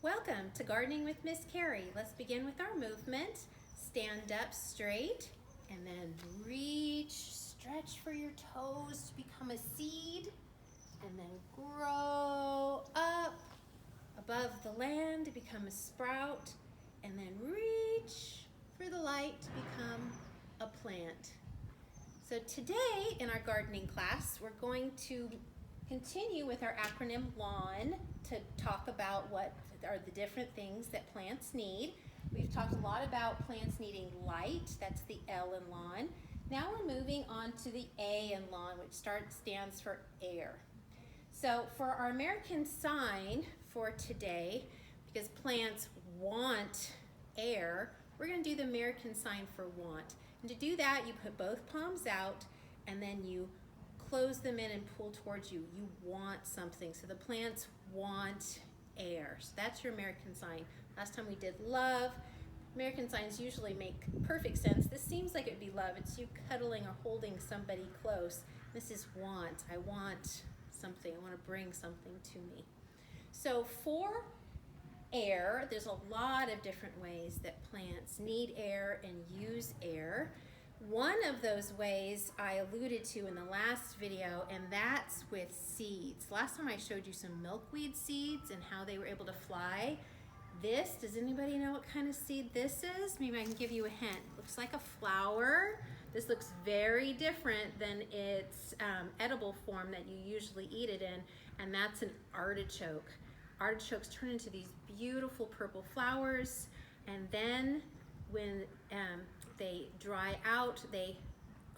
Welcome to Gardening with Miss Kari. Let's begin with our movement. Stand up straight and then reach, stretch for your toes to become a seed, and then grow up above the land to become a sprout, and then reach for the light to become a plant. So today in our gardening class, we're going to continue with our acronym LAWN to talk about what are the different things that plants need. We've talked a lot about plants needing light, that's the L in lawn. Now we're moving on to the A in lawn, which stands for air. So for our American sign for today, because plants want air, we're going to do the American sign for want. And to do that, you put both palms out and then you close them in and pull towards you. You want something. So the plants want air. So that's your American sign. Last time we did love. American signs usually make perfect sense. This seems like it would be love. It's you cuddling or holding somebody close. This is want. I want something. I want to bring something to me. So for air, there's a lot of different ways that plants need air and use air. One of those ways I alluded to in the last video, and that's with seeds. Last time I showed you some milkweed seeds and how they were able to fly. Does anybody know what kind of seed this is? Maybe I can give you a hint. Looks like a flower. This looks very different than its edible form that you usually eat it in, and that's an artichoke. Artichokes turn into these beautiful purple flowers, and then when they dry out,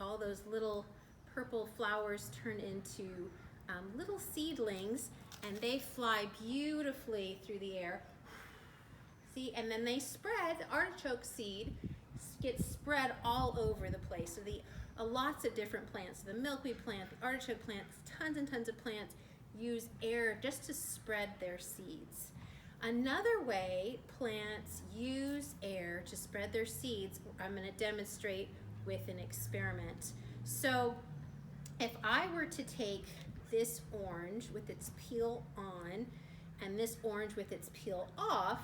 all those little purple flowers turn into little seedlings, and they fly beautifully through the air. See, and then they spread. The artichoke seed gets spread all over the place. So lots of different plants, the milkweed plant, the artichoke plants, tons and tons of plants use air just to spread their seeds. Another way plants use air to spread their seeds, I'm going to demonstrate with an experiment. So if I were to take this orange with its peel on and this orange with its peel off,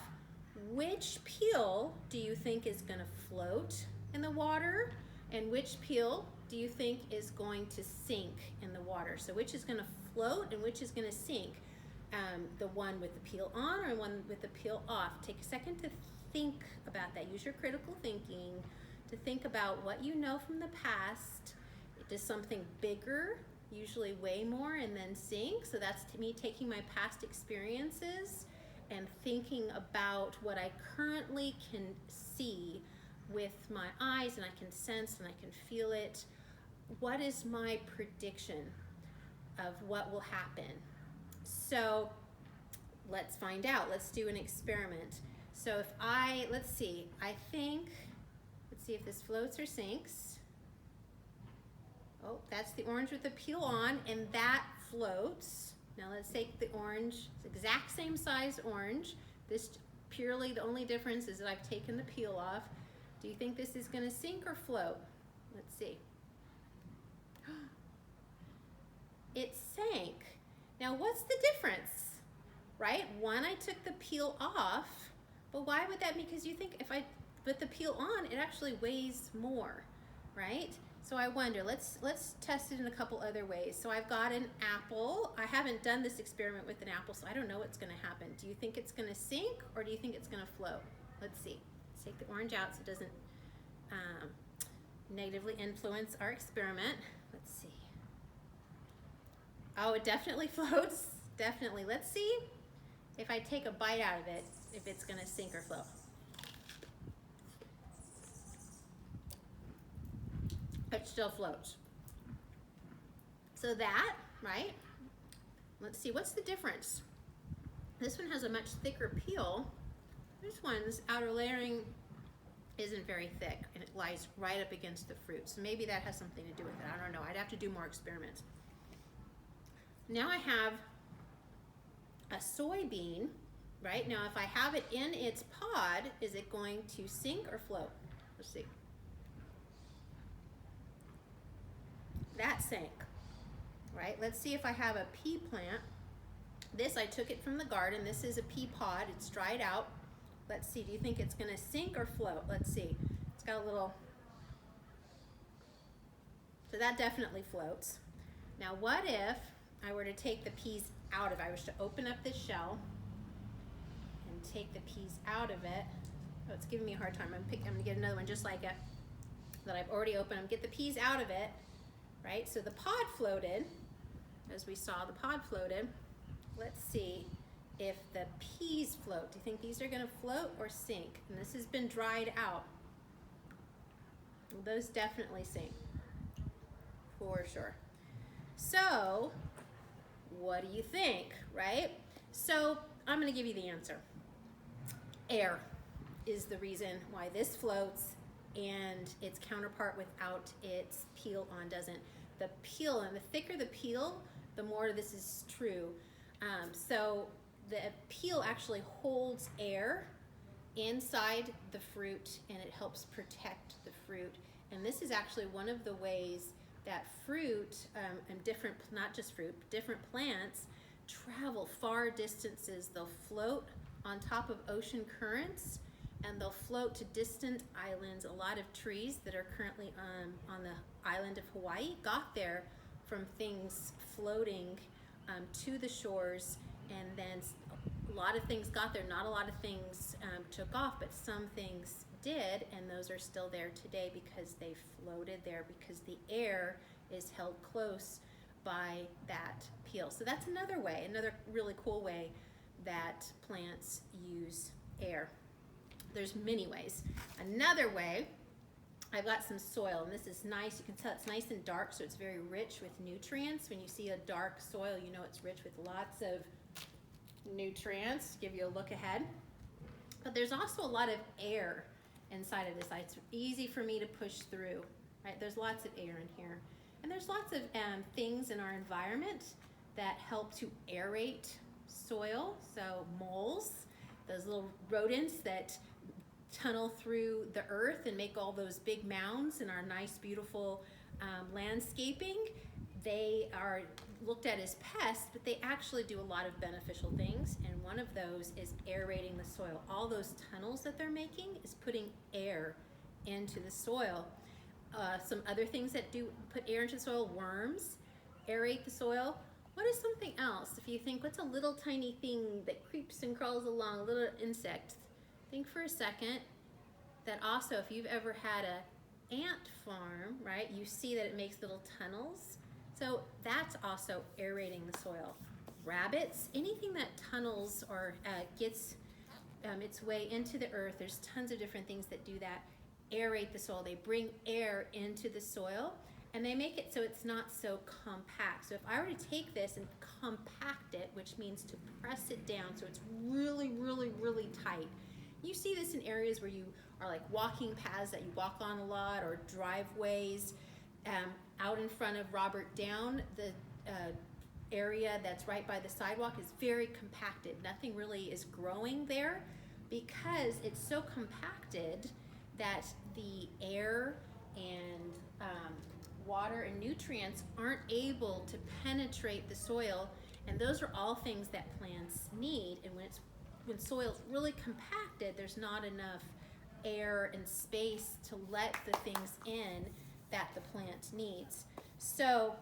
which peel do you think is going to float in the water, and which peel do you think is going to sink in the water? So which is going to float and which is going to sink? The one with the peel on or one with the peel off? Take a second to think about that. Use your critical thinking to think about what you know from the past. Does something bigger usually weigh more and then sink? So that's to me taking my past experiences and thinking about what I currently can see with my eyes, and I can sense and I can feel it. What is my prediction of what will happen? So let's find out. Let's do an experiment. So let's see if this floats or sinks. Oh, that's the orange with the peel on, and that floats. Now let's take the orange, it's exact same size orange. This purely, the only difference is that I've taken the peel off. Do you think this is going to sink or float? Let's see. It sank. Now what's the difference, right? One, I took the peel off, but why would that be? Because you think if I put the peel on, it actually weighs more, right? So I wonder, let's test it in a couple other ways. So I've got an apple. I haven't done this experiment with an apple, so I don't know what's going to happen. Do you think it's going to sink or do you think it's going to float? Let's see. Let's take the orange out so it doesn't negatively influence our experiment. Let's see. Oh, it definitely floats. Definitely. Let's see if I take a bite out of it, if it's going to sink or float. It still floats. So that, right? Let's see, what's the difference? This one has a much thicker peel. This one's outer layering isn't very thick, and it lies right up against the fruit. So maybe that has something to do with it. I don't know. I'd have to do more experiments. Now I have a soybean, right? Now if I have it in its pod, is it going to sink or float? Let's see. That sank, right? Let's see if I have a pea plant This, I took it from the garden. This is a pea pod. It's dried out. Let's see, do you think it's gonna sink or float? Let's see. It's got a little, so that definitely floats. Now what if I were to take the peas out of it? I was to open up this shell and take the peas out of it. Oh, it's giving me a hard time. I'm gonna get another one just like it that I've already opened. I'm gonna get the peas out of it, right? So the pod floated, as we saw, the pod floated. Let's see if the peas float. Do you think these are gonna float or sink? And this has been dried out. Those definitely sink, for sure. So, what do you think, right? So, I'm gonna give you the answer. Air is the reason why this floats and its counterpart without its peel on doesn't. The peel, and the thicker the peel, the more this is true. So the peel actually holds air inside the fruit and it helps protect the fruit. And this is actually one of the ways that fruit, and different, not just fruit, but different plants travel far distances. They'll float on top of ocean currents and they'll float to distant islands. A lot of trees that are currently on the island of Hawaii got there from things floating to the shores, and then a lot of things got there. Not a lot of things took off, but some things did, and those are still there today because they floated there, because the air is held close by that peel. So that's another way, another really cool way that plants use air. There's many ways. Another way, I've got some soil, and this is nice. You can tell it's nice and dark, so it's very rich with nutrients. When you see a dark soil, you know it's rich with lots of nutrients. Give you a look ahead. But there's also a lot of air inside of this. It's easy for me to push through, right? There's lots of air in here. And there's lots of things in our environment that help to aerate soil. So moles, those little rodents that tunnel through the earth and make all those big mounds in our nice, beautiful landscaping. They are looked at as pests, but they actually do a lot of beneficial things, and one of those is aerating the soil. All those tunnels that they're making is putting air into the soil. Some other things that do put air into the soil, worms aerate the soil. What is something else? If you think, what's a little tiny thing that creeps and crawls along, a little insect? Think for a second that also, if you've ever had a ant farm, right, you see that it makes little tunnels. So that's also aerating the soil. Rabbits, anything that tunnels or gets its way into the earth, there's tons of different things that do that, aerate the soil. They bring air into the soil and they make it so it's not so compact. So if I were to take this and compact it, which means to press it down so it's really, really, really tight. You see this in areas where you are like walking paths that you walk on a lot, or driveways. Out in front of Robert Down, the area that's right by the sidewalk is very compacted. Nothing really is growing there because it's so compacted that the air and water and nutrients aren't able to penetrate the soil, and those are all things that plants need. And when soil's really compacted, there's not enough air and space to let the things in that the plant needs. So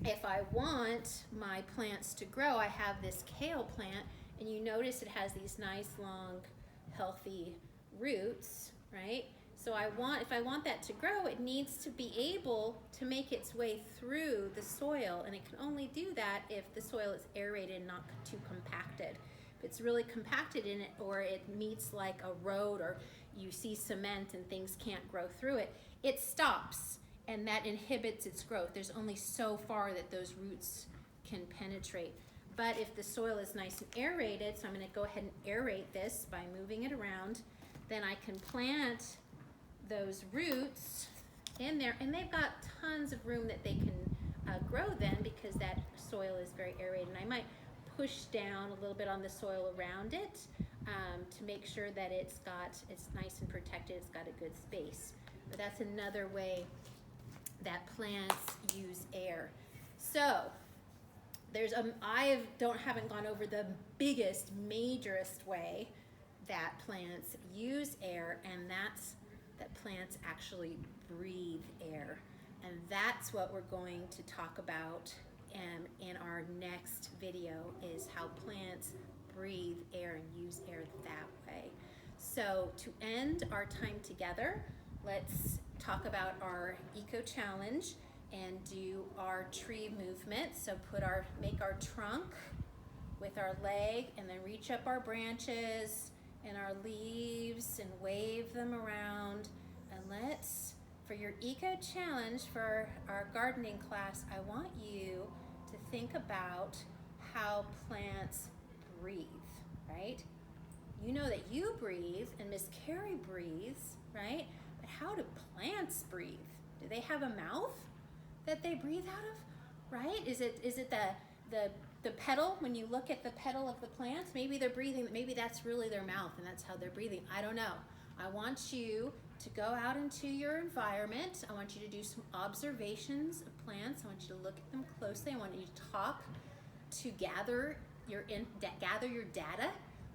if I want my plants to grow, I have this kale plant, and you notice it has these nice, long, healthy roots, right? So if I want that to grow, it needs to be able to make its way through the soil, and it can only do that if the soil is aerated and not too compacted. If it's really compacted in it, or it meets like a road, or you see cement and things can't grow through it, it stops, and that inhibits its growth. There's only so far that those roots can penetrate. But if the soil is nice and aerated, so I'm gonna go ahead and aerate this by moving it around, then I can plant those roots in there, and they've got tons of room that they can grow then, because that soil is very aerated. And I might push down a little bit on the soil around it to make sure that it's nice and protected, it's got a good space. But that's another way that plants use air. So haven't gone over the biggest, majorest way that plants use air, and that's that plants actually breathe air. And that's what we're going to talk about in our next video, is how plants breathe air and use air that way. So to end our time together, let's talk about our eco challenge and do our tree movement. So make our trunk with our leg, and then reach up our branches and our leaves and wave them around. And for your eco challenge for our gardening class, I want you to think about how plants breathe, right? You know that you breathe and Miss Kari breathes, right? But how do plants breathe? Do they have a mouth that they breathe out of, right? Is it the petal? When you look at the petal of the plant, maybe they're breathing, maybe that's really their mouth and that's how they're breathing. I don't know. I want you to go out into your environment. I want you to do some observations of plants. I want you to look at them closely. I want you to gather your data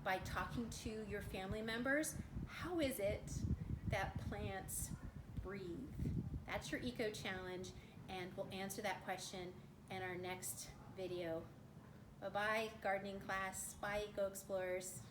by talking to your family members. How is it that plants breathe? That's your eco challenge, and we'll answer that question in our next video. Bye-bye, gardening class. Bye, Eco Explorers.